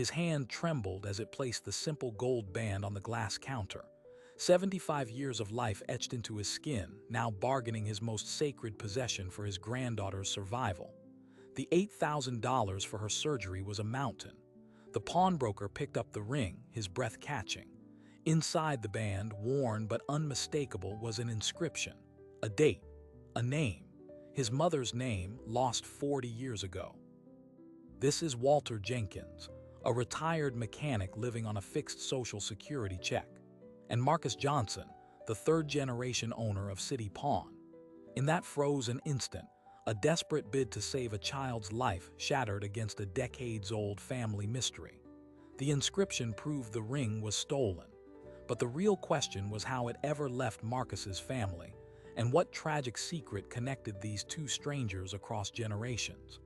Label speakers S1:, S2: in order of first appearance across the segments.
S1: His hand trembled as it placed the simple gold band on the glass counter. 75 years of life etched into his skin, now bargaining his most sacred possession for his granddaughter's survival. The $8,000 for her surgery was a mountain. The pawnbroker picked up the ring, his breath catching. Inside the band, worn but unmistakable, was an inscription, a date, a name. His mother's name, lost 40 years ago. This is Walter Jenkins, a retired mechanic living on a fixed Social Security check, and Marcus Johnson, the third-generation owner of City Pawn. In that frozen instant, a desperate bid to save a child's life shattered against a decades-old family mystery. The inscription proved the ring was stolen, but the real question was how it ever left Marcus's family, and what tragic secret connected these two strangers across generations.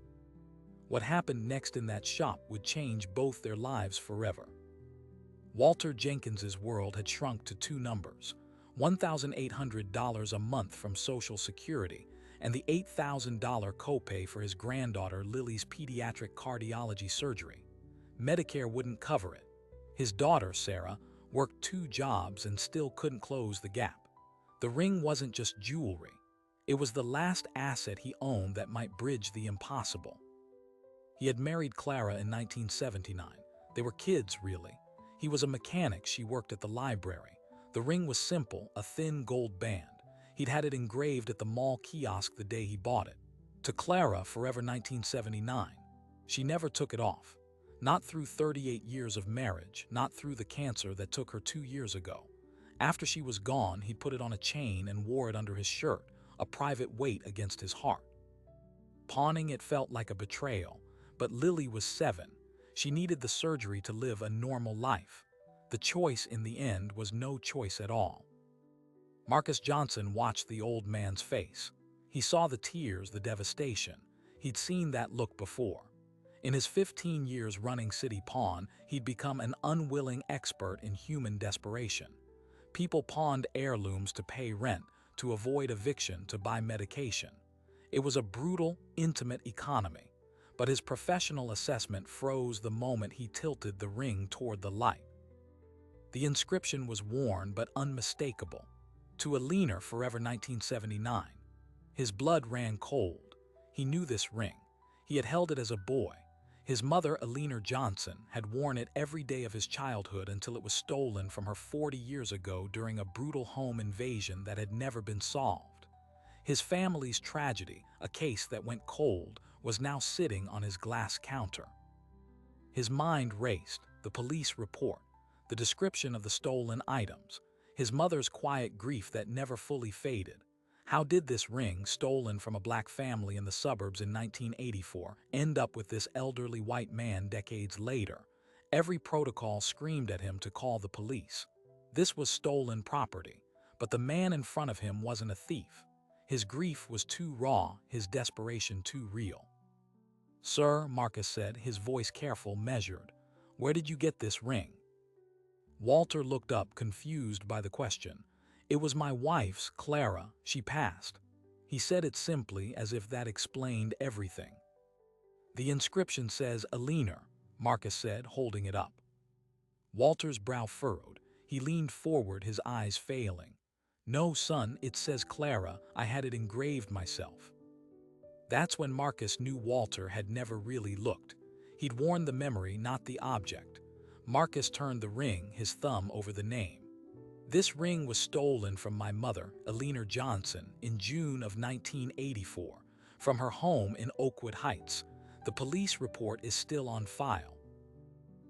S1: What happened next in that shop would change both their lives forever. Walter Jenkins's world had shrunk to two numbers: $1,800 a month from Social Security and the $8,000 copay for his granddaughter Lily's pediatric cardiology surgery. Medicare wouldn't cover it. His daughter, Sarah, worked 2 jobs and still couldn't close the gap. The ring wasn't just jewelry. It was the last asset he owned that might bridge the impossible. He had married Clara in 1979. They were kids, really. He was a mechanic, she worked at the library. The ring was simple, a thin gold band. He'd had it engraved at the mall kiosk the day he bought it. To Clara, forever 1979. She never took it off. Not through 38 years of marriage, not through the cancer that took her 2 years ago. After she was gone, he'd put it on a chain and wore it under his shirt, a private weight against his heart. Pawning it felt like a betrayal, but Lily was 7. She needed the surgery to live a normal life. The choice in the end was no choice at all. Marcus Johnson watched the old man's face. He saw the tears, the devastation. He'd seen that look before. In his 15 years running City Pawn, he'd become an unwilling expert in human desperation. People pawned heirlooms to pay rent, to avoid eviction, to buy medication. It was a brutal, intimate economy, but his professional assessment froze the moment he tilted the ring toward the light. The inscription was worn but unmistakable. To Alina, forever 1979. His blood ran cold. He knew this ring. He had held it as a boy. His mother, Alina Johnson, had worn it every day of his childhood until it was stolen from her 40 years ago during a brutal home invasion that had never been solved. His family's tragedy, a case that went cold, was now sitting on his glass counter. His mind raced, the police report, the description of the stolen items, his mother's quiet grief that never fully faded. How did this ring, stolen from a black family in the suburbs in 1984, end up with this elderly white man decades later? Every protocol screamed at him to call the police. This was stolen property, but the man in front of him wasn't a thief. His grief was too raw, his desperation too real. "Sir," Marcus said, his voice careful, measured, "where did you get this ring?" Walter looked up, confused by the question. "It was my wife's, Clara. She passed." He said it simply, as if that explained everything. "The inscription says Alina," Marcus said, holding it up. Walter's brow furrowed. He leaned forward, his eyes failing. "No, son, it says Clara. I had it engraved myself." That's when Marcus knew Walter had never really looked. He'd worn the memory, not the object. Marcus turned the ring, his thumb over the name. "This ring was stolen from my mother, Alina Johnson, in June of 1984, from her home in Oakwood Heights. The police report is still on file."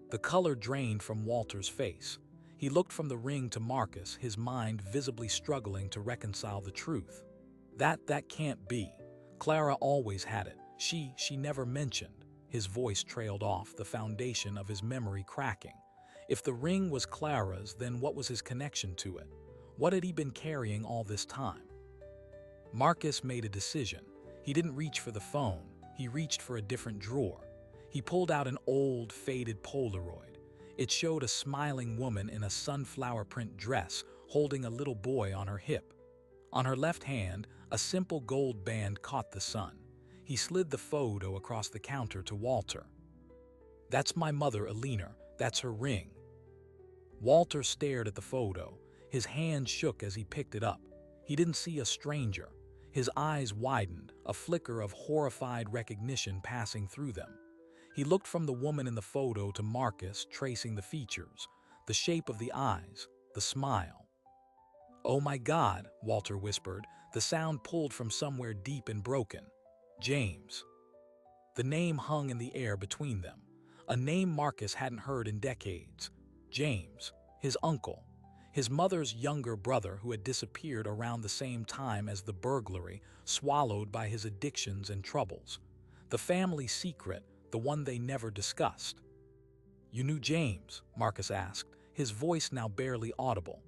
S1: The color drained from Walter's face. He looked from the ring to Marcus, his mind visibly struggling to reconcile the truth. That can't be. Clara always had it. She never mentioned." His voice trailed off, the foundation of his memory cracking. If the ring was Clara's, then what was his connection to it? What had he been carrying all this time? Marcus made a decision. He didn't reach for the phone. He reached for a different drawer. He pulled out an old, faded Polaroid. It showed a smiling woman in a sunflower print dress holding a little boy on her hip. On her left hand, a simple gold band caught the sun. He slid the photo across the counter to Walter. That's my mother, Alina. That's her ring. Walter stared at the photo. His hand shook as he picked it up. He didn't see a stranger. His eyes widened, a flicker of horrified recognition passing through them. He looked from the woman in the photo to Marcus, tracing the features, the shape of the eyes, the smile. "Oh my God," Walter whispered, the sound pulled from somewhere deep and broken. "James." The name hung in the air between them, a name Marcus hadn't heard in decades. James, his uncle, his mother's younger brother who had disappeared around the same time as the burglary, swallowed by his addictions and troubles. The family secret, the one they never discussed. "You knew James?" Marcus asked, his voice now barely audible.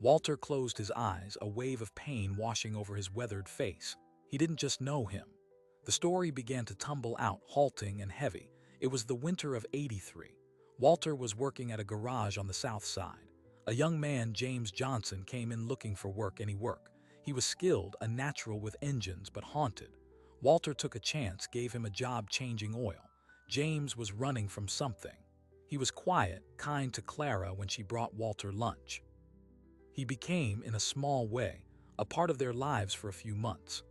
S1: Walter closed his eyes, a wave of pain washing over his weathered face. He didn't just know him. The story began to tumble out, halting and heavy. It was the winter of '83. Walter was working at a garage on the south side. A young man, James Johnson, came in looking for work, any work. He was skilled, a natural with engines, but haunted. Walter took a chance, gave him a job changing oil. James was running from something. He was quiet, kind to Clara when she brought Walter lunch. He became, in a small way, a part of their lives for a few months.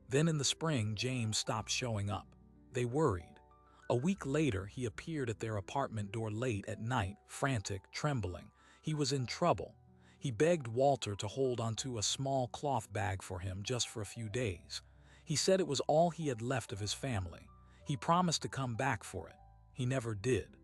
S1: Then in the spring, James stopped showing up. They worried. A week later, he appeared at their apartment door late at night, frantic, trembling. He was in trouble. He begged Walter to hold onto a small cloth bag for him just for a few days. He said it was all he had left of his family. He promised to come back for it. He never did.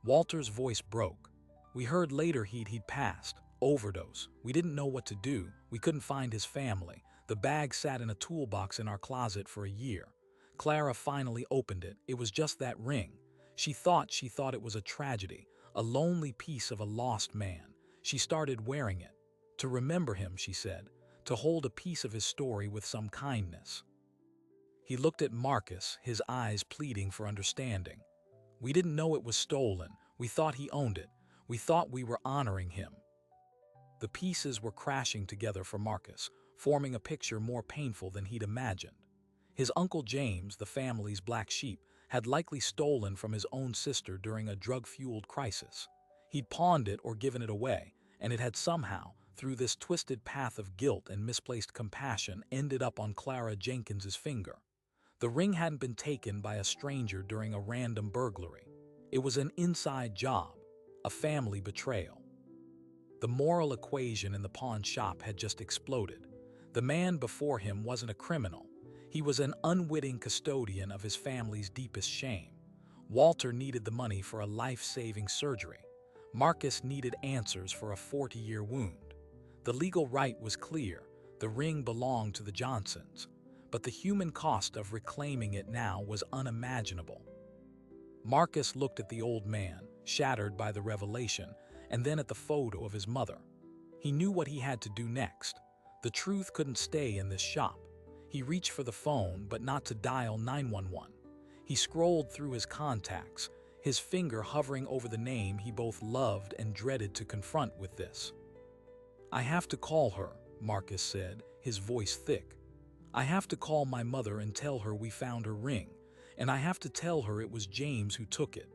S1: Walter's voice broke. We heard later he'd passed. Overdose. We didn't know what to do. We couldn't find his family. The bag sat in a toolbox in our closet for a year. Clara finally opened it. It was just that ring. She thought it was a tragedy, a lonely piece of a lost man. She started wearing it. To remember him, she said, to hold a piece of his story with some kindness. He looked at Marcus, his eyes pleading for understanding. We didn't know it was stolen. We thought he owned it. We thought we were honoring him. The pieces were crashing together for Marcus, forming a picture more painful than he'd imagined. His uncle James, the family's black sheep, had likely stolen from his own sister during a drug-fueled crisis. He'd pawned it or given it away, and it had somehow, through this twisted path of guilt and misplaced compassion, ended up on Clara Jenkins's finger. The ring hadn't been taken by a stranger during a random burglary. It was an inside job, a family betrayal. The moral equation in the pawn shop had just exploded. The man before him wasn't a criminal. He was an unwitting custodian of his family's deepest shame. Walter needed the money for a life-saving surgery. Marcus needed answers for a 40-year wound. The legal right was clear. The ring belonged to the Johnsons. But the human cost of reclaiming it now was unimaginable. Marcus looked at the old man, shattered by the revelation, and then at the photo of his mother. He knew what he had to do next. The truth couldn't stay in this shop. He reached for the phone, but not to dial 911. He scrolled through his contacts, his finger hovering over the name he both loved and dreaded to confront with this. "I have to call her," Marcus said, his voice thick. "I have to call my mother and tell her we found her ring, and I have to tell her it was James who took it."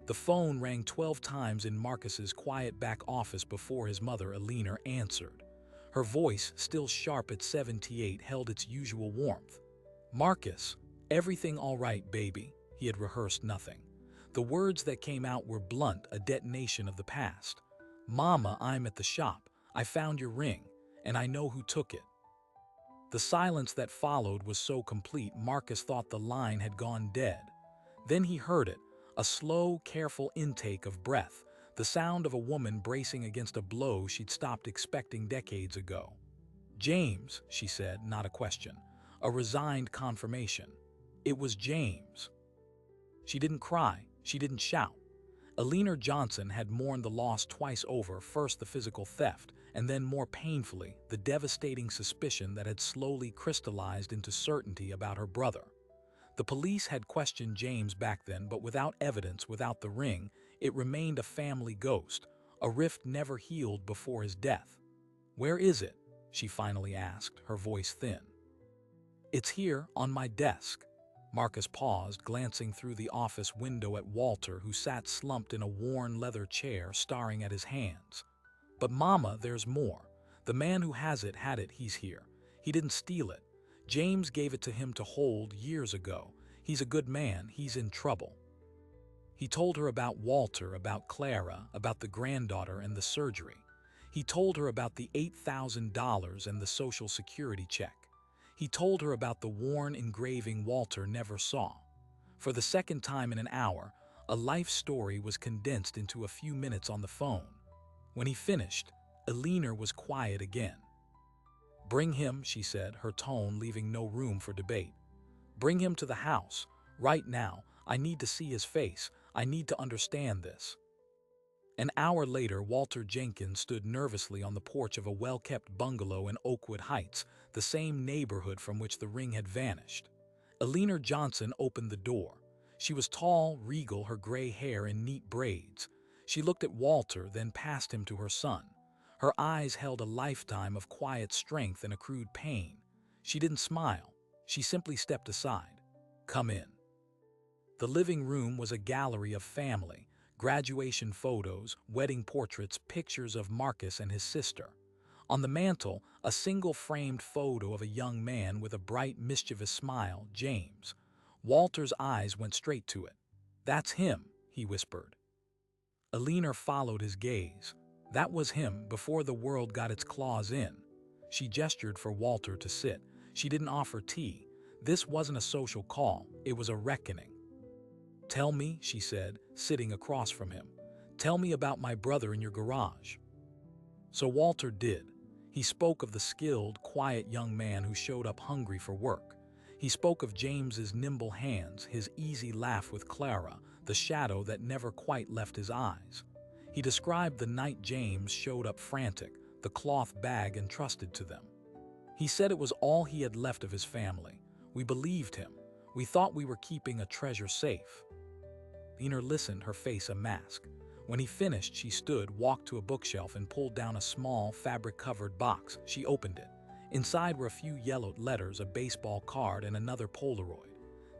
S1: The phone rang 12 times in Marcus's quiet back office before his mother, Alina, answered. Her voice, still sharp at 78, held its usual warmth. "Marcus, everything all right, baby?" He had rehearsed nothing. The words that came out were blunt, a detonation of the past. "Mama, I'm at the shop. I found your ring, and I know who took it." The silence that followed was so complete, Marcus thought the line had gone dead. Then he heard it. A slow, careful intake of breath, the sound of a woman bracing against a blow she'd stopped expecting decades ago. "James," she said, not a question, a resigned confirmation. It was James. She didn't cry, she didn't shout. Alina Johnson had mourned the loss twice over, first the physical theft, and then more painfully, the devastating suspicion that had slowly crystallized into certainty about her brother. The police had questioned James back then, but without evidence, without the ring, it remained a family ghost, a rift never healed before his death. "Where is it?" she finally asked, her voice thin. "It's here, on my desk." Marcus paused, glancing through the office window at Walter, who sat slumped in a worn leather chair, staring at his hands. But Mama, there's more. The man who has it had it, he's here. He didn't steal it. James gave it to him to hold years ago. He's a good man, he's in trouble. He told her about Walter, about Clara, about the granddaughter and the surgery. He told her about the $8,000 and the Social Security check. He told her about the worn engraving Walter never saw. For the second time in an hour, a life story was condensed into a few minutes on the phone. When he finished, Eleanor was quiet again. "Bring him," she said, her tone leaving no room for debate. "Bring him to the house, right now. I need to see his face. I need to understand this." An hour later, Walter Jenkins stood nervously on the porch of a well-kept bungalow in Oakwood Heights, the same neighborhood from which the ring had vanished. Eleanor Johnson opened the door. She was tall, regal, her gray hair in neat braids. She looked at Walter, then passed him to her son. Her eyes held a lifetime of quiet strength and accrued pain. She didn't smile. She simply stepped aside. "Come in." The living room was a gallery of family, graduation photos, wedding portraits, pictures of Marcus and his sister. On the mantel, a single framed photo of a young man with a bright, mischievous smile, James. Walter's eyes went straight to it. "That's him," he whispered. Eleanor followed his gaze. That was him before the world got its claws in. She gestured for Walter to sit. She didn't offer tea. This wasn't a social call, it was a reckoning. "Tell me," she said, sitting across from him. "Tell me about my brother in your garage." So Walter did. He spoke of the skilled, quiet young man who showed up hungry for work. He spoke of James's nimble hands, his easy laugh with Clara, the shadow that never quite left his eyes. He described the night James showed up frantic, the cloth bag entrusted to them. He said it was all he had left of his family. We believed him. We thought we were keeping a treasure safe. Eleanor listened, her face a mask. When he finished, she stood, walked to a bookshelf, and pulled down a small, fabric-covered box. She opened it. Inside were a few yellowed letters, a baseball card, and another Polaroid.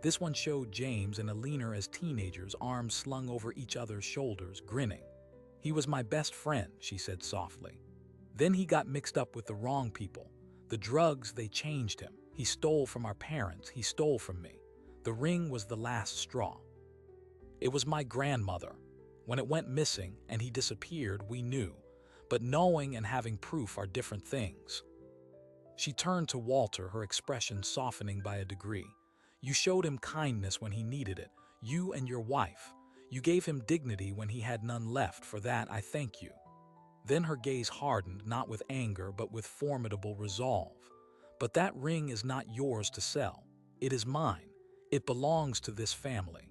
S1: This one showed James and Eleanor as teenagers, arms slung over each other's shoulders, grinning. "He was my best friend," she said softly. "Then he got mixed up with the wrong people. The drugs, they changed him. He stole from our parents. He stole from me. The ring was the last straw. It was my grandmother. When it went missing and he disappeared, we knew. But knowing and having proof are different things." She turned to Walter, her expression softening by a degree. "You showed him kindness when he needed it, you and your wife. You gave him dignity when he had none left. For that, I thank you." Then her gaze hardened, not with anger, but with formidable resolve. "But that ring is not yours to sell. It is mine. It belongs to this family."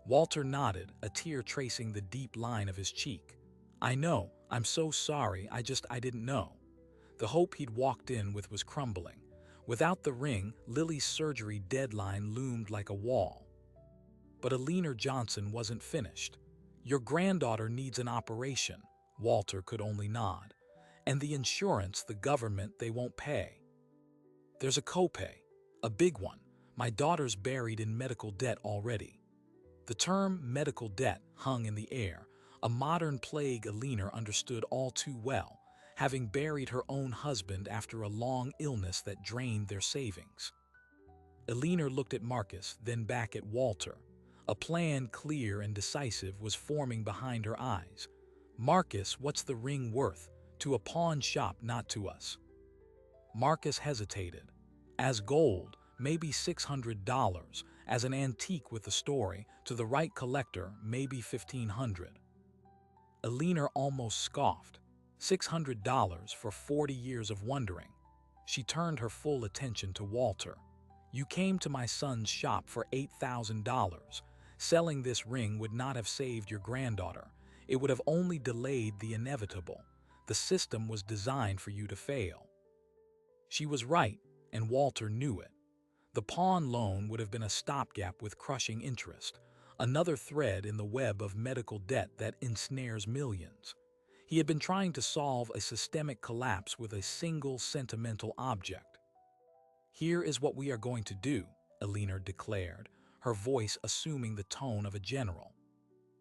S1: Walter nodded, a tear tracing the deep line of his cheek. "I know. I'm so sorry. I didn't know." The hope he'd walked in with was crumbling. Without the ring, Lily's surgery deadline loomed like a wall. But Eleanor Johnson wasn't finished. "Your granddaughter needs an operation." Walter could only nod. "And the insurance, the government, they won't pay. There's a copay, a big one. My daughter's buried in medical debt already." The term medical debt hung in the air, a modern plague Eleanor understood all too well, having buried her own husband after a long illness that drained their savings. Eleanor looked at Marcus, then back at Walter. A plan, clear and decisive, was forming behind her eyes. "Marcus, what's the ring worth? To a pawn shop, not to us." Marcus hesitated. "As gold, maybe $600. As an antique with a story, to the right collector, maybe $1,500. Eleanor almost scoffed. $600 for 40 years of wondering. She turned her full attention to Walter. "You came to my son's shop for $8,000. Selling this ring would not have saved your granddaughter. It would have only delayed the inevitable. The system was designed for you to fail." She was right, and Walter knew it. The pawn loan would have been a stopgap with crushing interest, another thread in the web of medical debt that ensnares millions. He had been trying to solve a systemic collapse with a single sentimental object. "Here is what we are going to do," Alina declared, her voice assuming the tone of a general.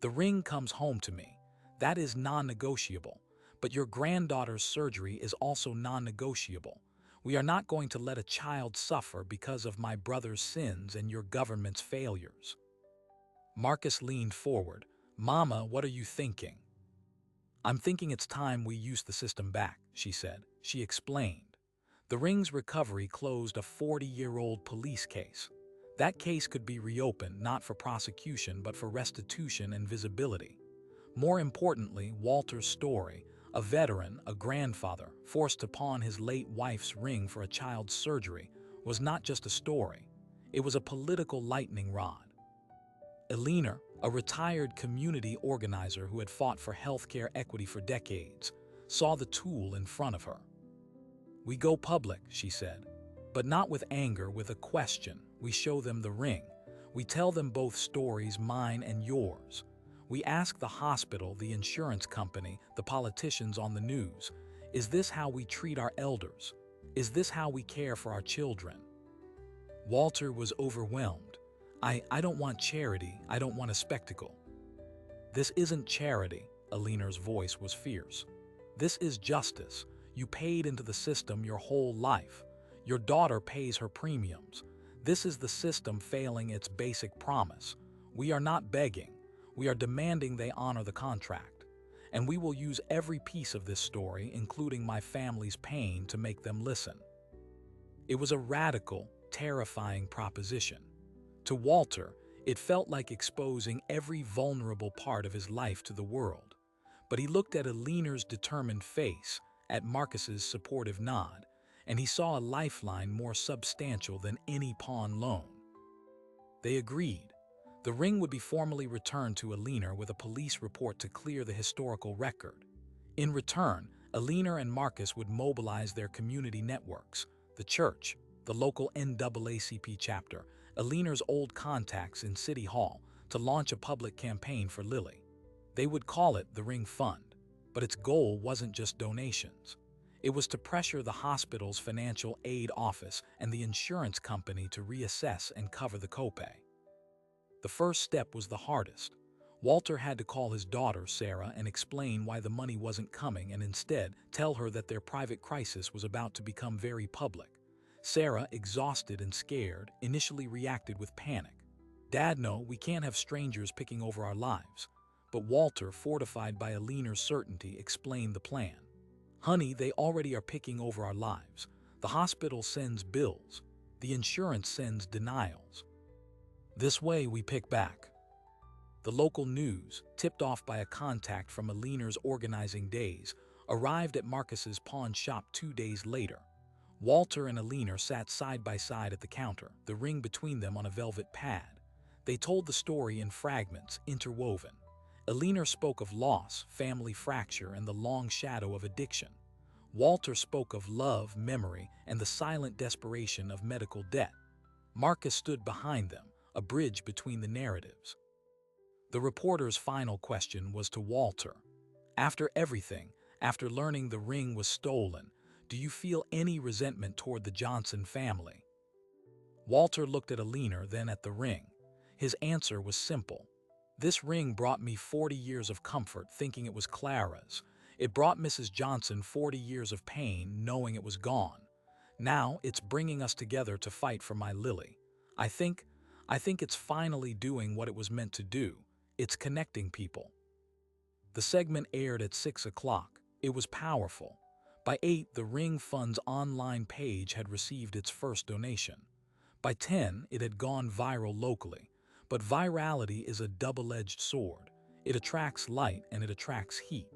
S1: The ring comes home to me. That is non-negotiable. But your granddaughter's surgery is also non-negotiable. We are not going to let a child suffer because of my brother's sins and your government's failures. Marcus leaned forward. Mama, what are you thinking? I'm thinking it's time we use the system back, she said. She explained. The ring's recovery closed a 40-year-old police case. That case could be reopened not for prosecution but for restitution and visibility. More importantly, Walter's story, a veteran, a grandfather, forced to pawn his late wife's ring for a child's surgery, was not just a story. It was a political lightning rod. Alina, a retired community organizer who had fought for healthcare equity for decades, saw the tool in front of her. We go public, she said, but not with anger, with a question. We show them the ring. We tell them both stories, mine and yours. We ask the hospital, the insurance company, the politicians on the news, is this how we treat our elders? Is this how we care for our children? Walter was overwhelmed. I don't want charity. I don't want a spectacle. This isn't charity, Alina's voice was fierce. This is justice. You paid into the system your whole life. Your daughter pays her premiums. This is the system failing its basic promise. We are not begging. We are demanding they honor the contract. And we will use every piece of this story, including my family's pain, to make them listen. It was a radical, terrifying proposition. To Walter, it felt like exposing every vulnerable part of his life to the world. But he looked at Alina's determined face, at Marcus's supportive nod, and he saw a lifeline more substantial than any pawn loan. They agreed. The ring would be formally returned to Alina with a police report to clear the historical record. In return, Alina and Marcus would mobilize their community networks, the church, the local NAACP chapter, Alina's old contacts in City Hall, to launch a public campaign for Lily. They would call it the Ring Fund, but its goal wasn't just donations. It was to pressure the hospital's financial aid office and the insurance company to reassess and cover the copay. The first step was the hardest. Walter had to call his daughter, Sarah, and explain why the money wasn't coming and instead tell her that their private crisis was about to become very public. Sarah, exhausted and scared, initially reacted with panic. Dad, no, we can't have strangers picking over our lives. But Walter, fortified by Alina's certainty, explained the plan. Honey, they already are picking over our lives. The hospital sends bills. The insurance sends denials. This way we pick back. The local news, tipped off by a contact from Alina's organizing days, arrived at Marcus's pawn shop 2 days later. Walter and Alina sat side by side at the counter, the ring between them on a velvet pad. They told the story in fragments, interwoven. Alina spoke of loss, family fracture, and the long shadow of addiction. Walter spoke of love, memory, and the silent desperation of medical debt. Marcus stood behind them, a bridge between the narratives. The reporter's final question was to Walter. After everything, after learning the ring was stolen, do you feel any resentment toward the Johnson family? Walter looked at Alina, then at the ring. His answer was simple. This ring brought me 40 years of comfort thinking it was Clara's. It brought Mrs. Johnson 40 years of pain knowing it was gone. Now it's bringing us together to fight for my Lily. I think it's finally doing what it was meant to do. It's connecting people. The segment aired at 6 o'clock. It was powerful. By 8, the Ring Fund's online page had received its first donation. By 10, it had gone viral locally. But virality is a double-edged sword. It attracts light and it attracts heat.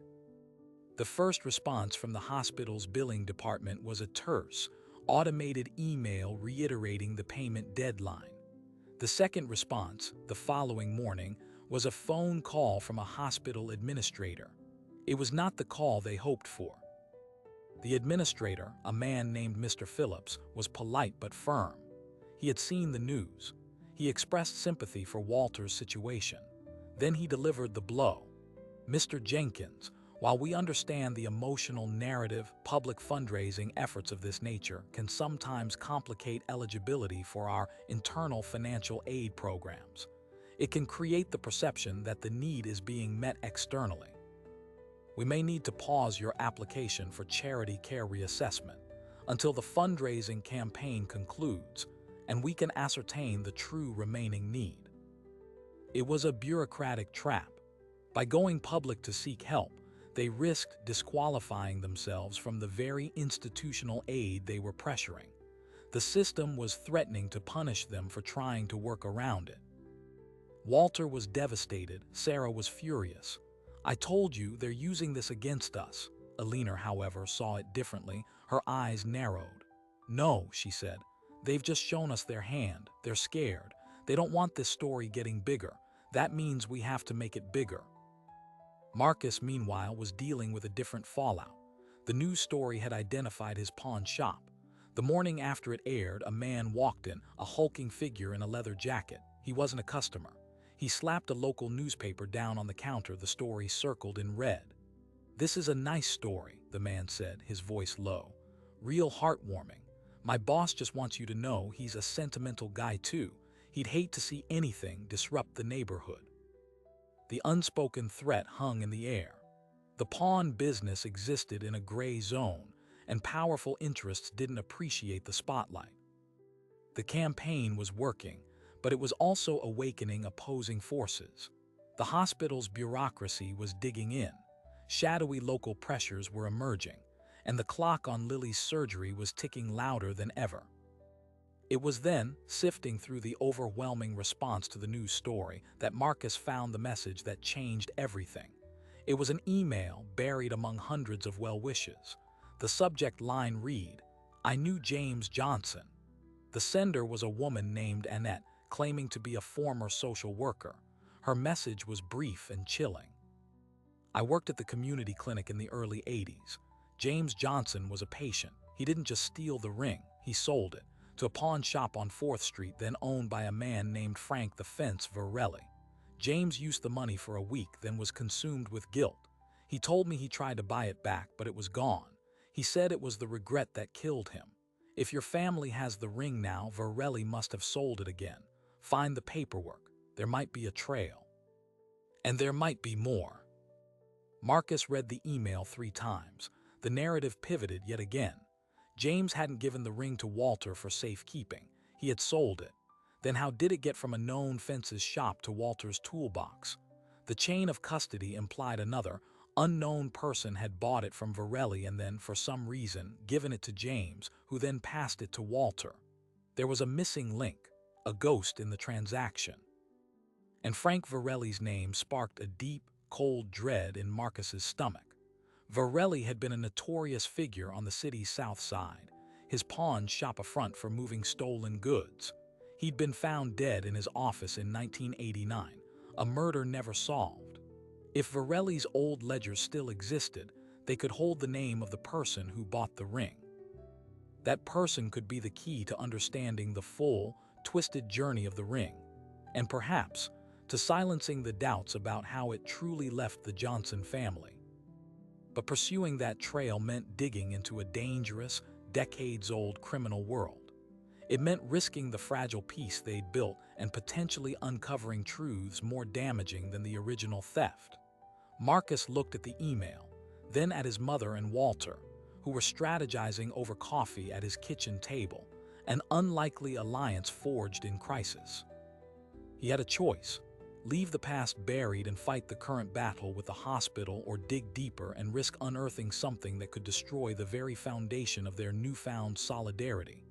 S1: The first response from the hospital's billing department was a terse, automated email reiterating the payment deadline. The second response, the following morning, was a phone call from a hospital administrator. It was not the call they hoped for. The administrator, a man named Mr. Phillips, was polite but firm. He had seen the news. He expressed sympathy for Walter's situation. Then he delivered the blow. Mr. Jenkins, While we understand the emotional narrative, public fundraising efforts of this nature can sometimes complicate eligibility for our internal financial aid programs. It can create the perception that the need is being met externally. We may need to pause your application for charity care reassessment until the fundraising campaign concludes and we can ascertain the true remaining need. It was a bureaucratic trap. By going public to seek help, they risked disqualifying themselves from the very institutional aid they were pressuring. The system was threatening to punish them for trying to work around it. Walter was devastated. Sarah was furious. "I told you they're using this against us." Alina, however, saw it differently. Her eyes narrowed. "No," she said. "They've just shown us their hand. They're scared. They don't want this story getting bigger. That means we have to make it bigger." Marcus, meanwhile, was dealing with a different fallout. The news story had identified his pawn shop. The morning after it aired, a man walked in, a hulking figure in a leather jacket. He wasn't a customer. He slapped a local newspaper down on the counter, the story circled in red. "This is a nice story," the man said, his voice low. "Real heartwarming. My boss just wants you to know he's a sentimental guy too. He'd hate to see anything disrupt the neighborhood." The unspoken threat hung in the air. The pawn business existed in a gray zone, and powerful interests didn't appreciate the spotlight. The campaign was working, but it was also awakening opposing forces. The hospital's bureaucracy was digging in. Shadowy local pressures were emerging, and the clock on Lily's surgery was ticking louder than ever. It was then, sifting through the overwhelming response to the news story, that Marcus found the message that changed everything. It was an email buried among hundreds of well-wishes. The subject line read, "I knew James Johnson." The sender was a woman named Annette, claiming to be a former social worker. Her message was brief and chilling. "I worked at the community clinic in the early 80s. James Johnson was a patient. He didn't just steal the ring, he sold it to a pawn shop on 4th Street, then owned by a man named Frank the Fence Varelli. James used the money for a week, then was consumed with guilt. He told me he tried to buy it back, but it was gone. He said it was the regret that killed him. If your family has the ring now, Varelli must have sold it again. Find the paperwork. There might be a trail. And there might be more." Marcus read the email 3 times. The narrative pivoted yet again. James hadn't given the ring to Walter for safekeeping. He had sold it. Then how did it get from a known fences shop to Walter's toolbox? The chain of custody implied another, unknown person had bought it from Varelli and then, for some reason, given it to James, who then passed it to Walter. There was a missing link, a ghost in the transaction. And Frank Varelli's name sparked a deep, cold dread in Marcus's stomach. Varelli had been a notorious figure on the city's south side, his pawn shop a front for moving stolen goods. He'd been found dead in his office in 1989, a murder never solved. If Varelli's old ledgers still existed, they could hold the name of the person who bought the ring. That person could be the key to understanding the full, twisted journey of the ring, and perhaps to silencing the doubts about how it truly left the Johnson family. But pursuing that trail meant digging into a dangerous, decades-old criminal world. It meant risking the fragile peace they'd built and potentially uncovering truths more damaging than the original theft. Marcus looked at the email, then at his mother and Walter, who were strategizing over coffee at his kitchen table, an unlikely alliance forged in crisis. He had a choice: leave the past buried and fight the current battle with the hospital, or dig deeper and risk unearthing something that could destroy the very foundation of their newfound solidarity.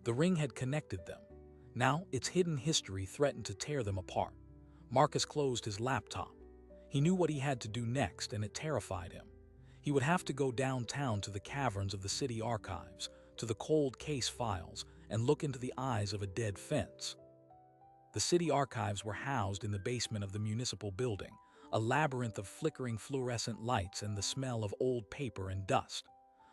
S1: The ring had connected them. Now, its hidden history threatened to tear them apart. Marcus closed his laptop. He knew what he had to do next, and it terrified him. He would have to go downtown to the caverns of the city archives, to the cold case files, and look into the eyes of a dead fence. The city archives were housed in the basement of the municipal building, a labyrinth of flickering fluorescent lights and the smell of old paper and dust.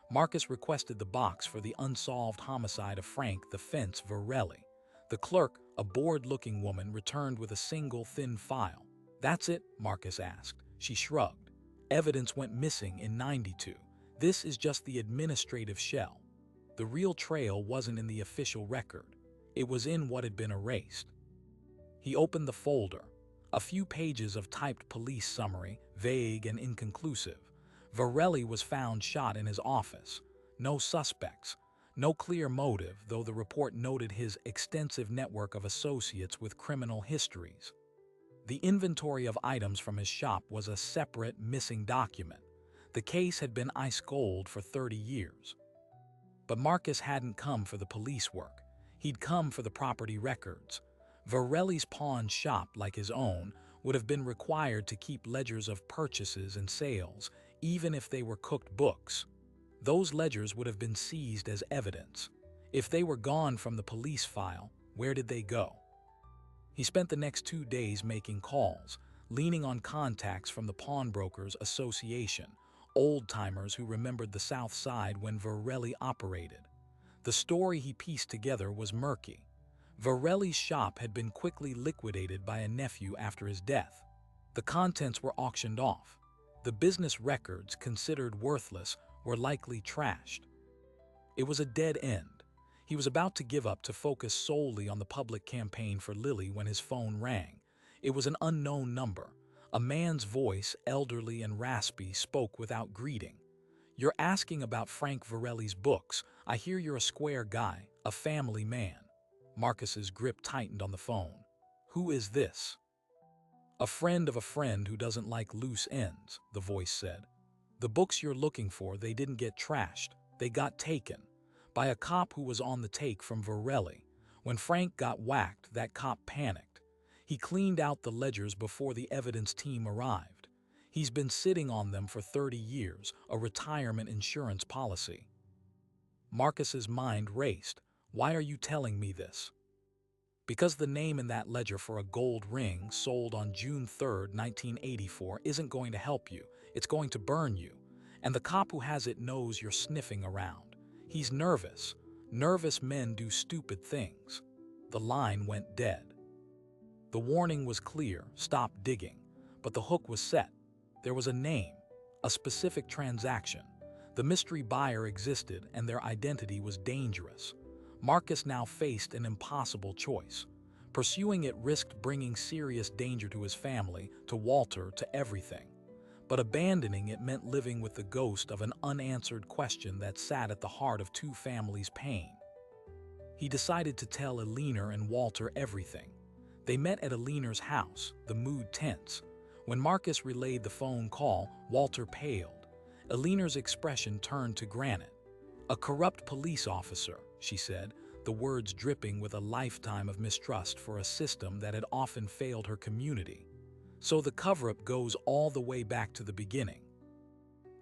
S1: Marcus requested the box for the unsolved homicide of Frank the Fence Varelli. The clerk, a bored-looking woman, returned with a single thin file. "That's it?" Marcus asked. She shrugged. Evidence went missing in '92. This is just the administrative shell. The real trail wasn't in the official record. It was in what had been erased. He opened the folder. A few pages of typed police summary, vague and inconclusive. Varelli was found shot in his office. No suspects. No clear motive, though the report noted his extensive network of associates with criminal histories. The inventory of items from his shop was a separate, missing document. The case had been ice cold for 30 years. But Marcus hadn't come for the police work. He'd come for the property records. Varelli's pawn shop, like his own, would have been required to keep ledgers of purchases and sales, even if they were cooked books. Those ledgers would have been seized as evidence. If they were gone from the police file, where did they go? He spent the next 2 days making calls, leaning on contacts from the Pawnbrokers Association, old-timers who remembered the South Side when Varelli operated. The story he pieced together was murky. Varelli's shop had been quickly liquidated by a nephew after his death. The contents were auctioned off. The business records, considered worthless, were likely trashed. It was a dead end. He was about to give up to focus solely on the public campaign for Lily when his phone rang. It was an unknown number. A man's voice, elderly and raspy, spoke without greeting. "You're asking about Frank Varelli's books. I hear you're a square guy, a family man." Marcus's grip tightened on the phone. "Who is this?" "A friend of a friend who doesn't like loose ends," the voice said. "The books you're looking for, they didn't get trashed. They got taken. By a cop who was on the take from Varelli. When Frank got whacked, that cop panicked. He cleaned out the ledgers before the evidence team arrived. He's been sitting on them for 30 years, a retirement insurance policy." Marcus's mind raced. "Why are you telling me this?" "Because the name in that ledger for a gold ring sold on June 3, 1984 isn't going to help you. It's going to burn you. And the cop who has it knows you're sniffing around. He's nervous. Nervous men do stupid things." The line went dead. The warning was clear, stop digging. But the hook was set. There was a name, a specific transaction. The mystery buyer existed, and their identity was dangerous. Marcus now faced an impossible choice. Pursuing it risked bringing serious danger to his family, to Walter, to everything. But abandoning it meant living with the ghost of an unanswered question that sat at the heart of two families' pain. He decided to tell Eleanor and Walter everything. They met at Eleanor's house, the mood tense. When Marcus relayed the phone call, Walter paled. Eleanor's expression turned to granite. "A corrupt police officer," she said, the words dripping with a lifetime of mistrust for a system that had often failed her community. "So the cover-up goes all the way back to the beginning."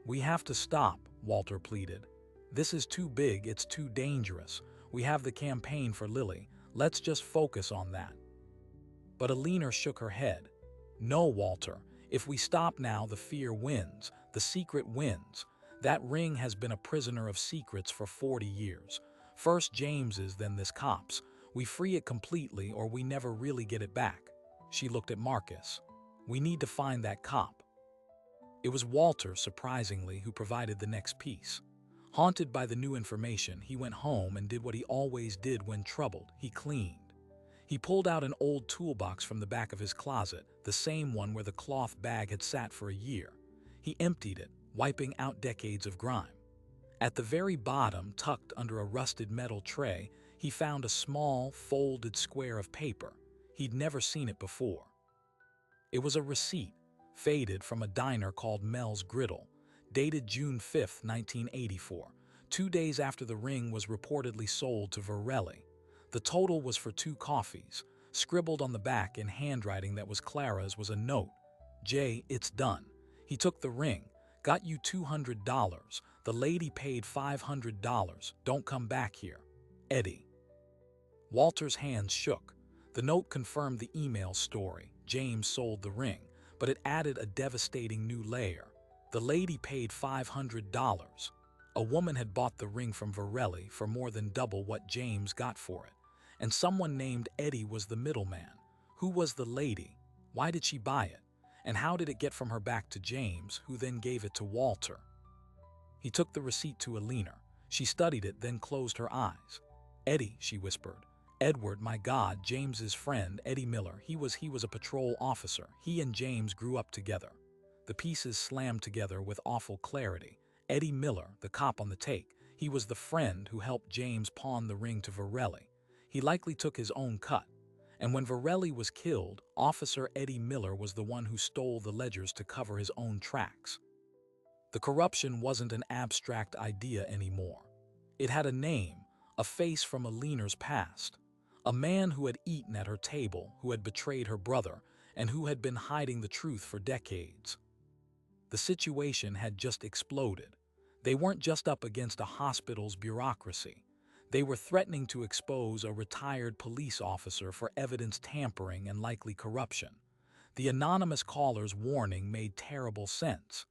S1: "We have to stop," Walter pleaded. "This is too big, it's too dangerous. We have the campaign for Lily. Let's just focus on that." But Eleanor shook her head. "No, Walter. If we stop now, the fear wins. The secret wins. That ring has been a prisoner of secrets for 40 years. First James's, then this cop's. We free it completely or we never really get it back." She looked at Marcus. "We need to find that cop." It was Walter, surprisingly, who provided the next piece. Haunted by the new information, he went home and did what he always did when troubled. He cleaned. He pulled out an old toolbox from the back of his closet, the same one where the cloth bag had sat for a year. He emptied it, wiping out decades of grime. At the very bottom, tucked under a rusted metal tray, he found a small, folded square of paper. He'd never seen it before. It was a receipt, faded, from a diner called Mel's Griddle, dated June 5, 1984, 2 days after the ring was reportedly sold to Varelli. The total was for 2 coffees. Scribbled on the back in handwriting that was Clara's was a note. "Jay, it's done. He took the ring. Got you $200. The lady paid $500. Don't come back here. Eddie." Walter's hands shook. The note confirmed the email story. James sold the ring, but it added a devastating new layer. The lady paid $500. A woman had bought the ring from Varelli for more than double what James got for it. And someone named Eddie was the middleman. Who was the lady? Why did she buy it? And how did it get from her back to James, who then gave it to Walter? He took the receipt to Alina. She studied it, then closed her eyes. Eddie, she whispered. Edward, my God, James's friend, Eddie Miller. He was a patrol officer. He and James grew up together. The pieces slammed together with awful clarity. Eddie Miller, the cop on the take, he was the friend who helped James pawn the ring to Varelli. He likely took his own cut. And when Varelli was killed, Officer Eddie Miller was the one who stole the ledgers to cover his own tracks. The corruption wasn't an abstract idea anymore. It had a name, a face from Alina's past. A man who had eaten at her table, who had betrayed her brother, and who had been hiding the truth for decades. The situation had just exploded. They weren't just up against a hospital's bureaucracy. They were threatening to expose a retired police officer for evidence tampering and likely corruption. The anonymous caller's warning made terrible sense.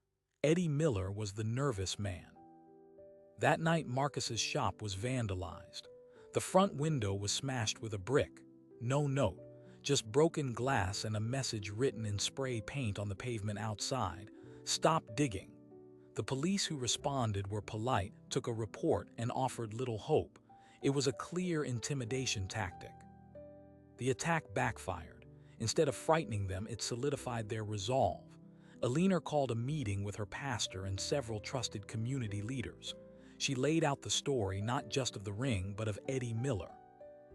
S1: Eddie Miller was the nervous man. That night, Marcus's shop was vandalized. The front window was smashed with a brick. No note, just broken glass and a message written in spray paint on the pavement outside. Stop digging. The police who responded were polite, took a report, and offered little hope. It was a clear intimidation tactic. The attack backfired. Instead of frightening them, it solidified their resolve. Alina called a meeting with her pastor and several trusted community leaders. She laid out the story not just of the ring, but of Eddie Miller.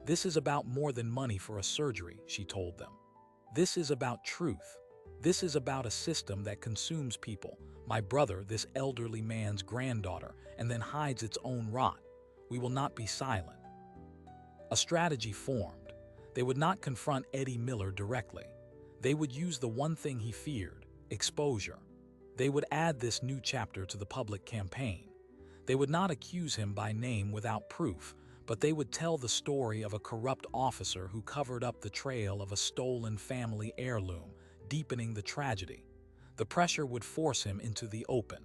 S1: This is about more than money for a surgery, she told them. This is about truth. This is about a system that consumes people, my brother, this elderly man's granddaughter, and then hides its own rot. We will not be silent. A strategy formed. They would not confront Eddie Miller directly. They would use the one thing he feared, exposure. They would add this new chapter to the public campaign. They would not accuse him by name without proof, but they would tell the story of a corrupt officer who covered up the trail of a stolen family heirloom, deepening the tragedy. The pressure would force him into the open.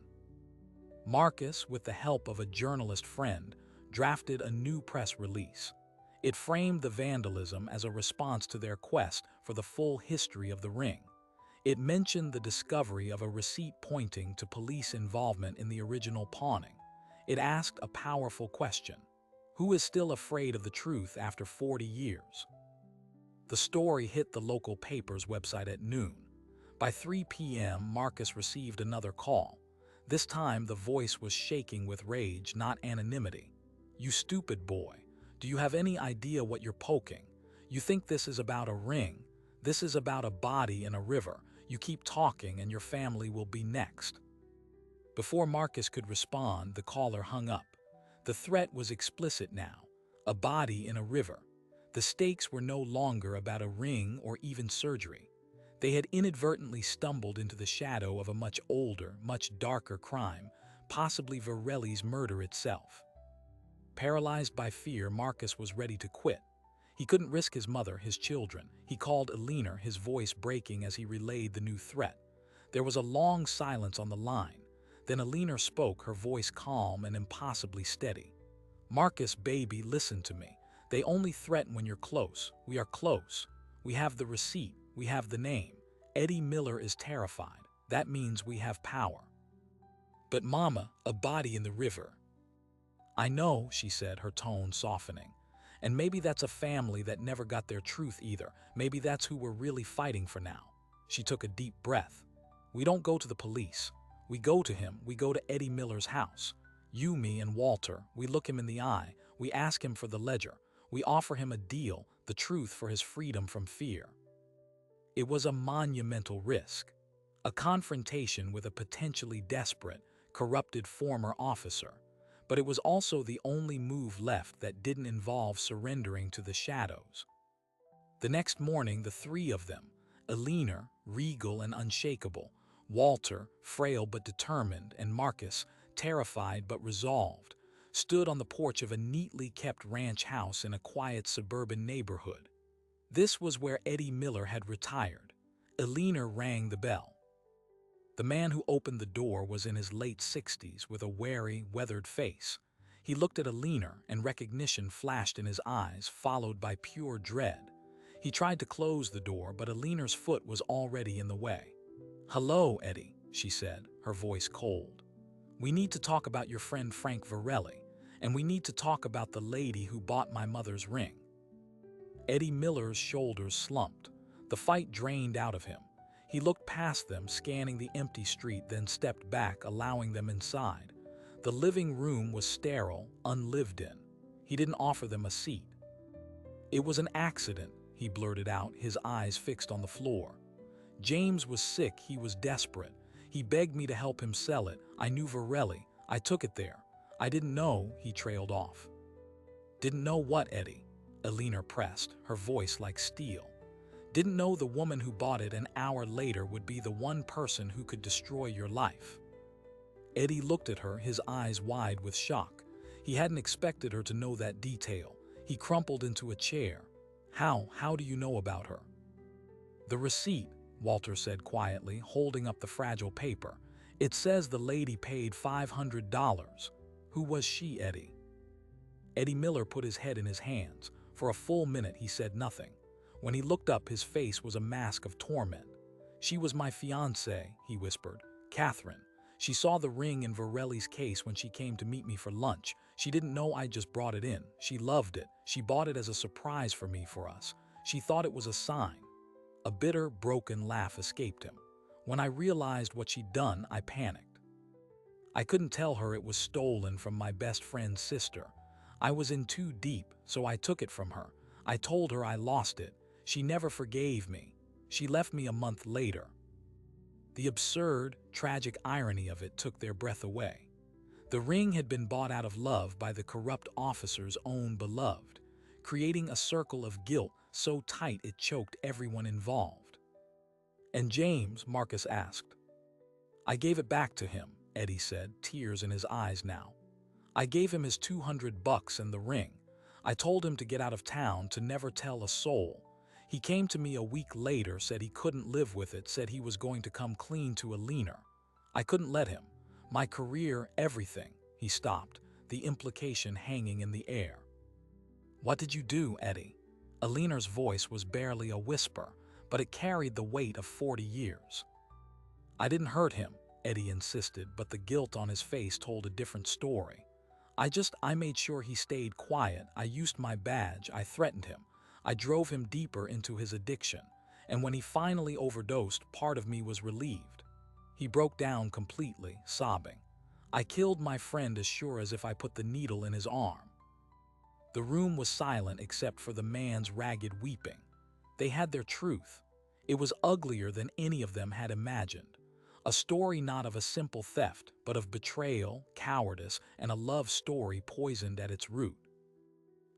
S1: Marcus, with the help of a journalist friend, drafted a new press release. It framed the vandalism as a response to their quest for the full history of the ring. It mentioned the discovery of a receipt pointing to police involvement in the original pawning. It asked a powerful question. Who is still afraid of the truth after 40 years? The story hit the local paper's website at noon. By 3 p.m., Marcus received another call. This time, the voice was shaking with rage, not anonymity. You stupid boy. Do you have any idea what you're poking? You think this is about a ring. This is about a body in a river. You keep talking and your family will be next. Before Marcus could respond, the caller hung up. The threat was explicit now. A body in a river. The stakes were no longer about a ring or even surgery. They had inadvertently stumbled into the shadow of a much older, much darker crime, possibly Varelli's murder itself. Paralyzed by fear, Marcus was ready to quit. He couldn't risk his mother, his children. He called Alina, his voice breaking as he relayed the new threat. There was a long silence on the line. Then Alina spoke, her voice calm and impossibly steady. Marcus, baby, listen to me. They only threaten when you're close. We are close. We have the receipt. We have the name. Eddie Miller is terrified. That means we have power. But Mama, a body in the river. I know, she said, her tone softening. And maybe that's a family that never got their truth either. Maybe that's who we're really fighting for now. She took a deep breath. We don't go to the police. We go to him. We go to Eddie Miller's house. You, me, and Walter, we look him in the eye. We ask him for the ledger. We offer him a deal, the truth for his freedom from fear. It was a monumental risk. A confrontation with a potentially desperate, corrupted former officer. But it was also the only move left that didn't involve surrendering to the shadows. The next morning, the three of them, Alina, regal and unshakable, Walter, frail but determined, and Marcus, terrified but resolved, stood on the porch of a neatly kept ranch house in a quiet suburban neighborhood. This was where Eddie Miller had retired. Alina rang the bell. The man who opened the door was in his late 60s with a wary, weathered face. He looked at Alina and recognition flashed in his eyes, followed by pure dread. He tried to close the door, but Alina's foot was already in the way. "Hello, Eddie," she said, her voice cold. "We need to talk about your friend Frank Varelli, and we need to talk about the lady who bought my mother's ring." Eddie Miller's shoulders slumped. The fight drained out of him. He looked past them, scanning the empty street, then stepped back, allowing them inside. The living room was sterile, unlived in. He didn't offer them a seat. "It was an accident," he blurted out, his eyes fixed on the floor. "James was sick, he was desperate. He begged me to help him sell it. I knew Varelli. I took it there. I didn't know," he trailed off. "Didn't know what, Eddie?" Alina pressed, her voice like steel. "Didn't know the woman who bought it an hour later would be the one person who could destroy your life." Eddie looked at her, his eyes wide with shock. He hadn't expected her to know that detail. He crumpled into a chair. How do you know about her?" "The receipt," Walter said quietly, holding up the fragile paper. "It says the lady paid $500. Who was she, Eddie?" Eddie Miller put his head in his hands. For a full minute he said nothing. When he looked up, his face was a mask of torment. "She was my fiancée," he whispered. "Catherine. She saw the ring in Varelli's case when she came to meet me for lunch. She didn't know I just brought it in. She loved it. She bought it as a surprise for me, for us. She thought it was a sign." A bitter, broken laugh escaped him. "When I realized what she'd done, I panicked. I couldn't tell her it was stolen from my best friend's sister. I was in too deep, so I took it from her. I told her I lost it. She never forgave me. She left me a month later." The absurd, tragic irony of it took their breath away. The ring had been bought out of love by the corrupt officer's own beloved, creating a circle of guilt so tight it choked everyone involved. "And James?" Marcus asked. "I gave it back to him," Eddie said, tears in his eyes now. "I gave him his $200 and the ring. I told him to get out of town, to never tell a soul. He came to me a week later, said he couldn't live with it, said he was going to come clean to Alina. I couldn't let him. My career, everything." He stopped, the implication hanging in the air. "What did you do, Eddie?" Alina's voice was barely a whisper, but it carried the weight of 40 years. "I didn't hurt him," Eddie insisted, but the guilt on his face told a different story. I made sure he stayed quiet. I used my badge. I threatened him. I drove him deeper into his addiction. And when he finally overdosed, part of me was relieved." He broke down completely, sobbing. "I killed my friend as sure as if I put the needle in his arm." The room was silent except for the man's ragged weeping. They had their truth. It was uglier than any of them had imagined. A story not of a simple theft, but of betrayal, cowardice, and a love story poisoned at its root.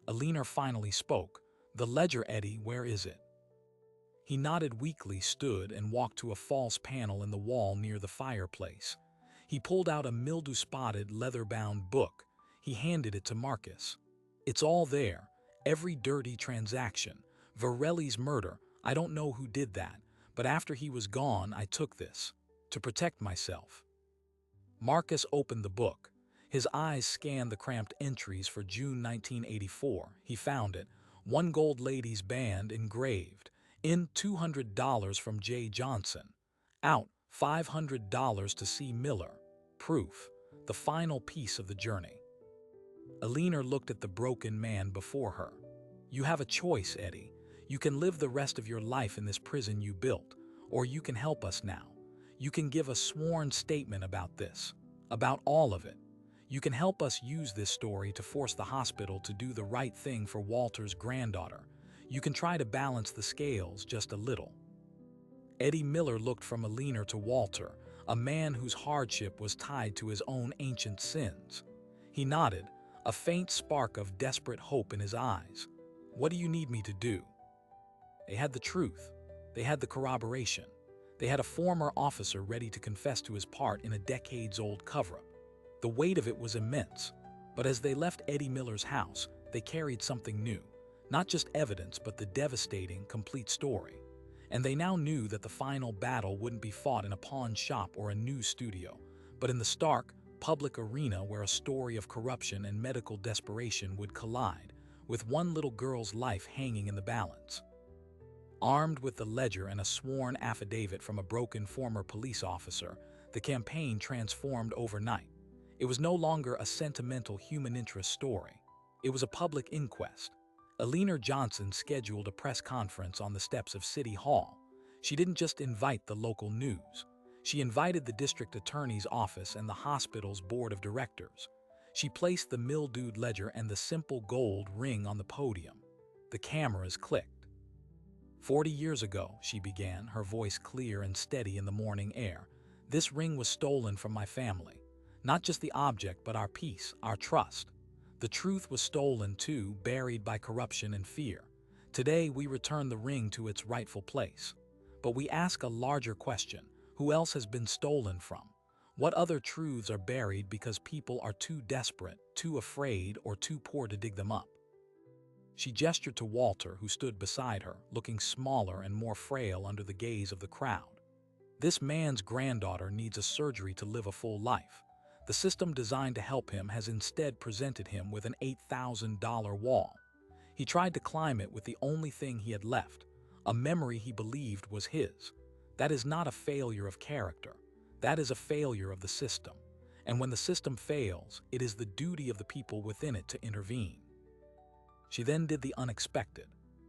S1: Alina finally spoke. "The ledger, Eddie, where is it?" He nodded weakly, stood, and walked to a false panel in the wall near the fireplace. He pulled out a mildew-spotted, leather-bound book. He handed it to Marcus. "It's all there. Every dirty transaction. Varelli's murder. I don't know who did that, but after he was gone, I took this. To protect myself." Marcus opened the book. His eyes scanned the cramped entries for June 1984. He found it. One Gold Ladies Band engraved. In, $200 from Jay Johnson. Out, $500 to C. Miller. Proof. The final piece of the journey. Alina looked at the broken man before her. "You have a choice, Eddie. You can live the rest of your life in this prison you built, or you can help us now. You can give a sworn statement about this, about all of it. You can help us use this story to force the hospital to do the right thing for Walter's granddaughter. You can try to balance the scales just a little." Eddie Miller looked from Alina to Walter, a man whose hardship was tied to his own ancient sins. He nodded, a faint spark of desperate hope in his eyes. "What do you need me to do?" They had the truth. They had the corroboration. They had a former officer ready to confess to his part in a decades-old cover-up. The weight of it was immense, but as they left Eddie Miller's house, they carried something new. Not just evidence, but the devastating, complete story. And they now knew that the final battle wouldn't be fought in a pawn shop or a news studio, but in the stark, public arena where a story of corruption and medical desperation would collide, with one little girl's life hanging in the balance. Armed with the ledger and a sworn affidavit from a broken former police officer, the campaign transformed overnight. It was no longer a sentimental human interest story. It was a public inquest. Alina Johnson scheduled a press conference on the steps of City Hall. She didn't just invite the local news. She invited the district attorney's office and the hospital's board of directors. She placed the mildewed ledger and the simple gold ring on the podium. The cameras clicked. 40 years ago, she began, her voice clear and steady in the morning air. This ring was stolen from my family. Not just the object, but our peace, our trust. The truth was stolen too, buried by corruption and fear. Today, we return the ring to its rightful place. But we ask a larger question. Who else has been stolen from? What other truths are buried because people are too desperate, too afraid, or too poor to dig them up? She gestured to Walter, who stood beside her, looking smaller and more frail under the gaze of the crowd. This man's granddaughter needs a surgery to live a full life. The system designed to help him has instead presented him with an $8,000 wall. He tried to climb it with the only thing he had left, a memory he believed was his. That is not a failure of character. That is a failure of the system. And when the system fails, it is the duty of the people within it to intervene. She then did the unexpected.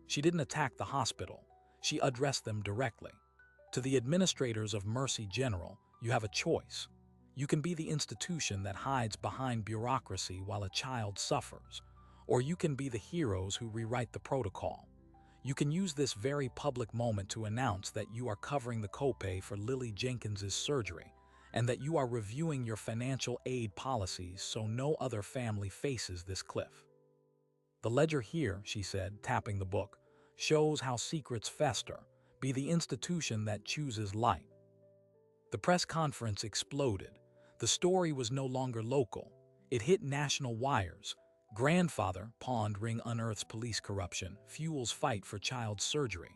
S1: She didn't attack the hospital. She addressed them directly. To the administrators of Mercy General, you have a choice. You can be the institution that hides behind bureaucracy while a child suffers, or you can be the heroes who rewrite the protocol. You can use this very public moment to announce that you are covering the copay for Lily Jenkins's surgery and that you are reviewing your financial aid policies so no other family faces this cliff. The ledger here, she said, tapping the book, shows how secrets fester. Be the institution that chooses light. The press conference exploded. The story was no longer local. It hit national wires. Grandfather, pawned ring unearths police corruption, fuels fight for child surgery.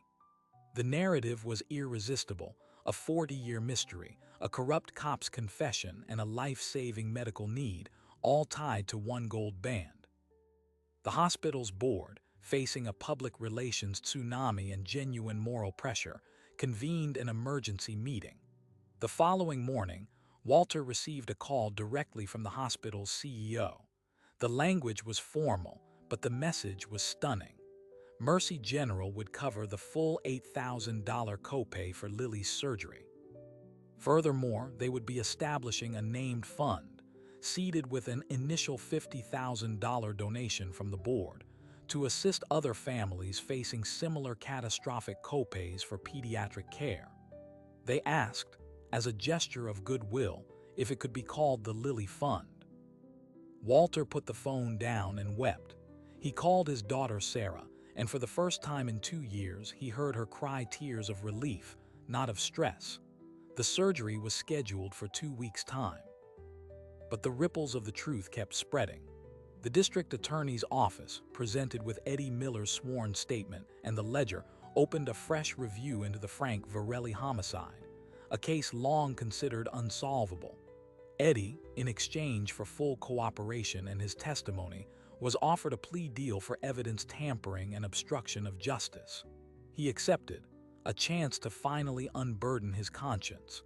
S1: The narrative was irresistible, a 40-year mystery, a corrupt cop's confession, and a life-saving medical need, all tied to one gold band. The hospital's board, facing a public relations tsunami and genuine moral pressure, convened an emergency meeting. The following morning, Walter received a call directly from the hospital's CEO. The language was formal, but the message was stunning. Mercy General would cover the full $8,000 copay for Lily's surgery. Furthermore, they would be establishing a named fund, seeded with an initial $50,000 donation from the board, to assist other families facing similar catastrophic copays for pediatric care. They asked, as a gesture of goodwill, if it could be called the Lily Fund. Walter put the phone down and wept. He called his daughter Sarah, and for the first time in 2 years, he heard her cry tears of relief, not of stress. The surgery was scheduled for 2 weeks' time. But the ripples of the truth kept spreading. The district attorney's office, presented with Eddie Miller's sworn statement and the ledger, opened a fresh review into the Frank Varelli homicide, a case long considered unsolvable. Eddie, in exchange for full cooperation and his testimony, was offered a plea deal for evidence tampering and obstruction of justice. He accepted, a chance to finally unburden his conscience.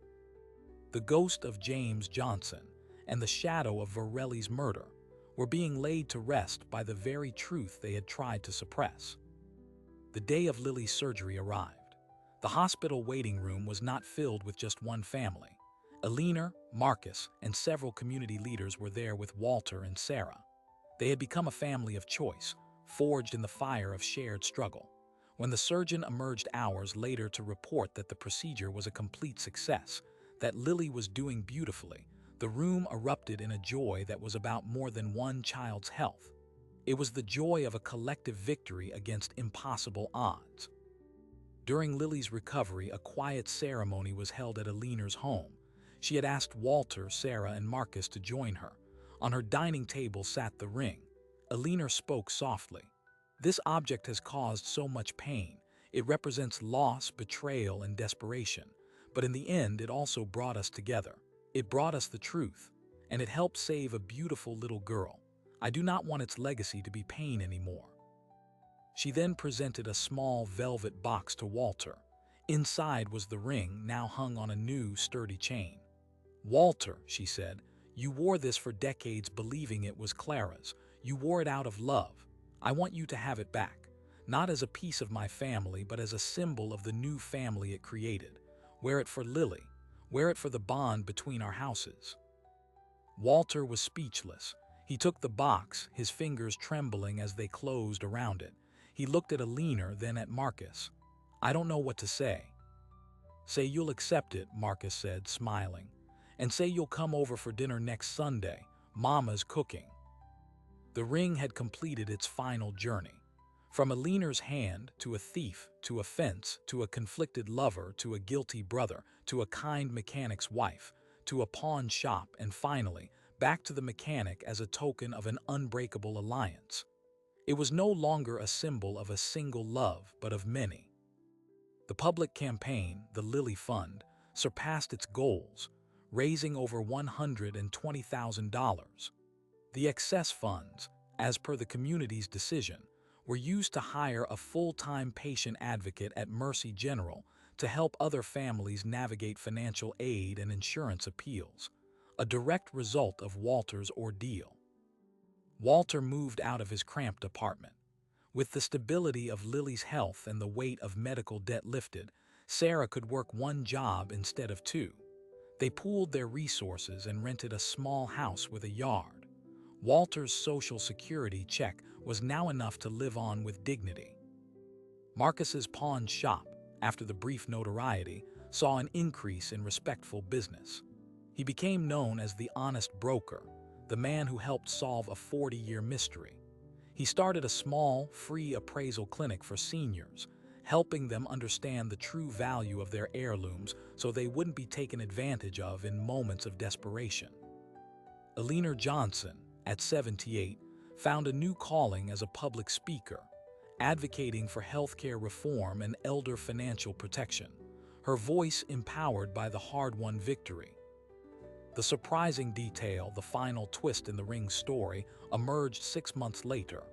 S1: The ghost of James Johnson and the shadow of Varelli's murder were being laid to rest by the very truth they had tried to suppress. The day of Lily's surgery arrived. The hospital waiting room was not filled with just one family. Alina, Marcus, and several community leaders were there with Walter and Sarah. They had become a family of choice, forged in the fire of shared struggle. When the surgeon emerged hours later to report that the procedure was a complete success, that Lily was doing beautifully, the room erupted in a joy that was about more than one child's health. It was the joy of a collective victory against impossible odds. During Lily's recovery, a quiet ceremony was held at Alina's home. She had asked Walter, Sarah, and Marcus to join her. On her dining table sat the ring. Alina spoke softly. "This object has caused so much pain. It represents loss, betrayal, and desperation. But in the end, it also brought us together. It brought us the truth, and it helped save a beautiful little girl. I do not want its legacy to be pain anymore." She then presented a small velvet box to Walter. Inside was the ring, now hung on a new, sturdy chain. "Walter," she said, "you wore this for decades believing it was Clara's. You wore it out of love. I want you to have it back, not as a piece of my family, but as a symbol of the new family it created. Wear it for Lily. Wear it for the bond between our houses." Walter was speechless. He took the box, his fingers trembling as they closed around it. He looked at Alina, then at Marcus. "I don't know what to say." "Say you'll accept it," Marcus said, smiling. "And say you'll come over for dinner next Sunday. Mama's cooking." The ring had completed its final journey. From Alina's hand, to a thief, to a fence, to a conflicted lover, to a guilty brother, to a kind mechanic's wife, to a pawn shop, and finally, back to the mechanic as a token of an unbreakable alliance. It was no longer a symbol of a single love, but of many. The public campaign, the Lily Fund, surpassed its goals, raising over $120,000. The excess funds, as per the community's decision, were used to hire a full-time patient advocate at Mercy General to help other families navigate financial aid and insurance appeals, a direct result of Walter's ordeal. Walter moved out of his cramped apartment. With the stability of Lily's health and the weight of medical debt lifted, Sarah could work one job instead of two. They pooled their resources and rented a small house with a yard. Walter's social security check was now enough to live on with dignity. Marcus's pawn shop, after the brief notoriety, saw an increase in respectful business. He became known as the honest broker, the man who helped solve a 40-year mystery. He started a small, free appraisal clinic for seniors, helping them understand the true value of their heirlooms so they wouldn't be taken advantage of in moments of desperation. Alina Johnson, at 78, found a new calling as a public speaker, advocating for healthcare reform and elder financial protection, her voice empowered by the hard-won victory. The surprising detail, the final twist in the ring's story, emerged 6 months later.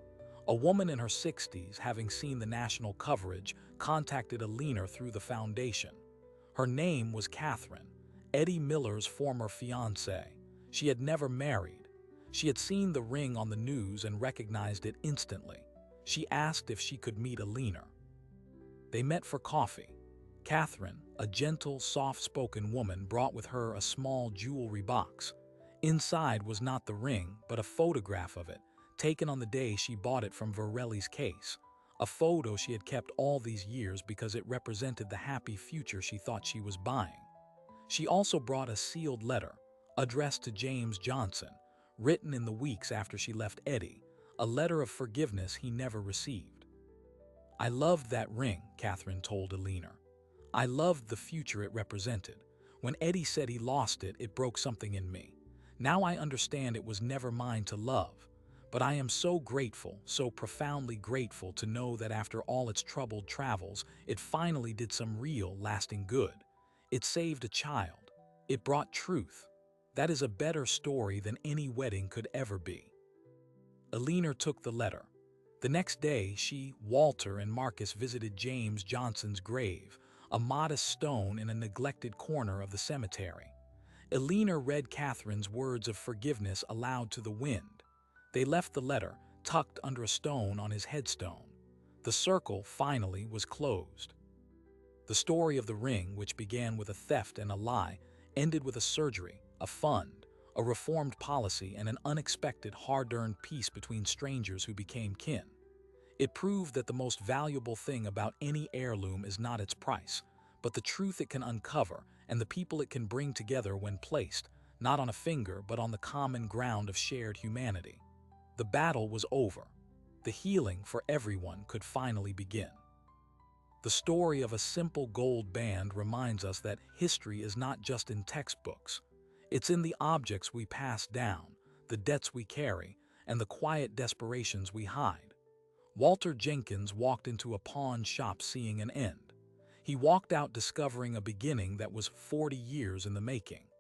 S1: A woman in her 60s, having seen the national coverage, contacted Alina through the foundation. Her name was Catherine, Eddie Miller's former fiancée. She had never married. She had seen the ring on the news and recognized it instantly. She asked if she could meet Alina. They met for coffee. Catherine, a gentle, soft-spoken woman, brought with her a small jewelry box. Inside was not the ring, but a photograph of it, taken on the day she bought it from Varelli's case. A photo she had kept all these years because it represented the happy future she thought she was buying. She also brought a sealed letter, addressed to James Johnson, written in the weeks after she left Eddie, a letter of forgiveness he never received. "I loved that ring," Catherine told Alina. "I loved the future it represented. When Eddie said he lost it, it broke something in me. Now I understand it was never mine to love. But I am so grateful, so profoundly grateful to know that after all its troubled travels, it finally did some real, lasting good. It saved a child. It brought truth. That is a better story than any wedding could ever be." Alina took the letter. The next day, she, Walter, and Marcus visited James Johnson's grave, a modest stone in a neglected corner of the cemetery. Alina read Catherine's words of forgiveness aloud to the wind. They left the letter tucked under a stone on his headstone. The circle, finally, was closed. The story of the ring, which began with a theft and a lie, ended with a surgery, a fund, a reformed policy, and an unexpected, hard-earned peace between strangers who became kin. It proved that the most valuable thing about any heirloom is not its price, but the truth it can uncover and the people it can bring together when placed, not on a finger, but on the common ground of shared humanity. The battle was over. The healing for everyone could finally begin. The story of a simple gold band reminds us that history is not just in textbooks. It's in the objects we pass down, the debts we carry, and the quiet desperations we hide. Walter Jenkins walked into a pawn shop seeing an end. He walked out discovering a beginning that was 40 years in the making.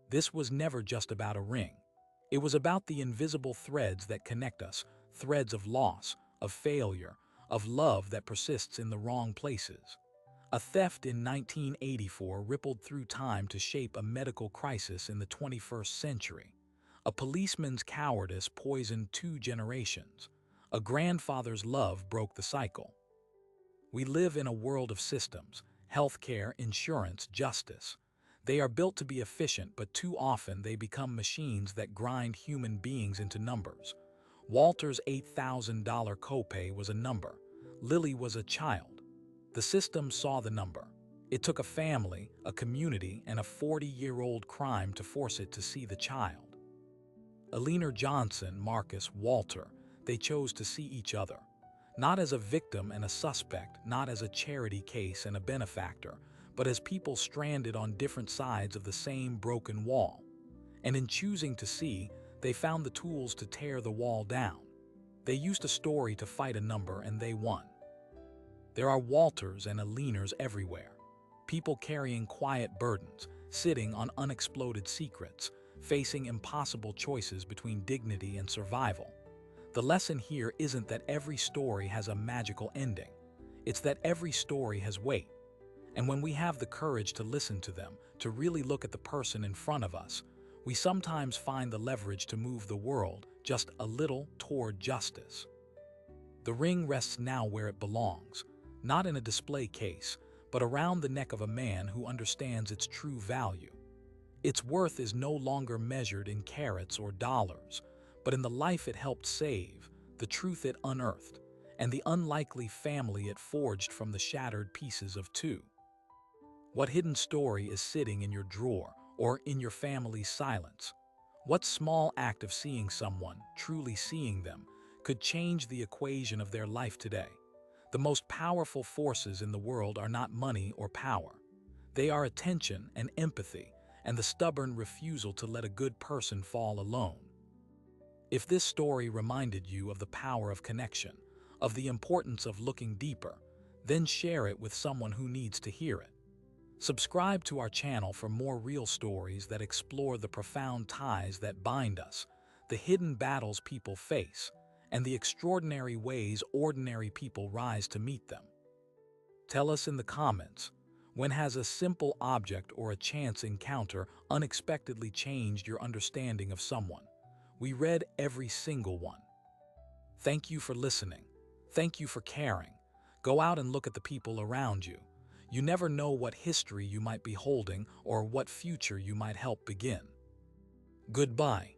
S1: This was never just about a ring. It was about the invisible threads that connect us, threads of loss, of failure, of love that persists in the wrong places. A theft in 1984 rippled through time to shape a medical crisis in the 21st century. A policeman's cowardice poisoned two generations. A grandfather's love broke the cycle. We live in a world of systems: healthcare, insurance, justice. They are built to be efficient, but too often they become machines that grind human beings into numbers. Walter's $8,000 copay was a number. Lily was a child. The system saw the number. It took a family, a community, and a 40-year-old crime to force it to see the child. Alina Johnson, Marcus, Walter, they chose to see each other. Not as a victim and a suspect, not as a charity case and a benefactor, but as people stranded on different sides of the same broken wall. And in choosing to see, they found the tools to tear the wall down. They used a story to fight a number, and they won. There are Walters and Alinas everywhere. People carrying quiet burdens, sitting on unexploded secrets, facing impossible choices between dignity and survival. The lesson here isn't that every story has a magical ending. It's that every story has weight. And when we have the courage to listen to them, to really look at the person in front of us, we sometimes find the leverage to move the world just a little toward justice. The ring rests now where it belongs, not in a display case, but around the neck of a man who understands its true value. Its worth is no longer measured in carats or dollars, but in the life it helped save, the truth it unearthed, and the unlikely family it forged from the shattered pieces of two. What hidden story is sitting in your drawer or in your family's silence? What small act of seeing someone, truly seeing them, could change the equation of their life today? The most powerful forces in the world are not money or power. They are attention and empathy, and the stubborn refusal to let a good person fall alone. If this story reminded you of the power of connection, of the importance of looking deeper, then share it with someone who needs to hear it. Subscribe to our channel for more real stories that explore the profound ties that bind us, the hidden battles people face, and the extraordinary ways ordinary people rise to meet them. Tell us in the comments, when has a simple object or a chance encounter unexpectedly changed your understanding of someone? We read every single one. Thank you for listening. Thank you for caring. Go out and look at the people around you. You never know what history you might be holding or what future you might help begin. Goodbye.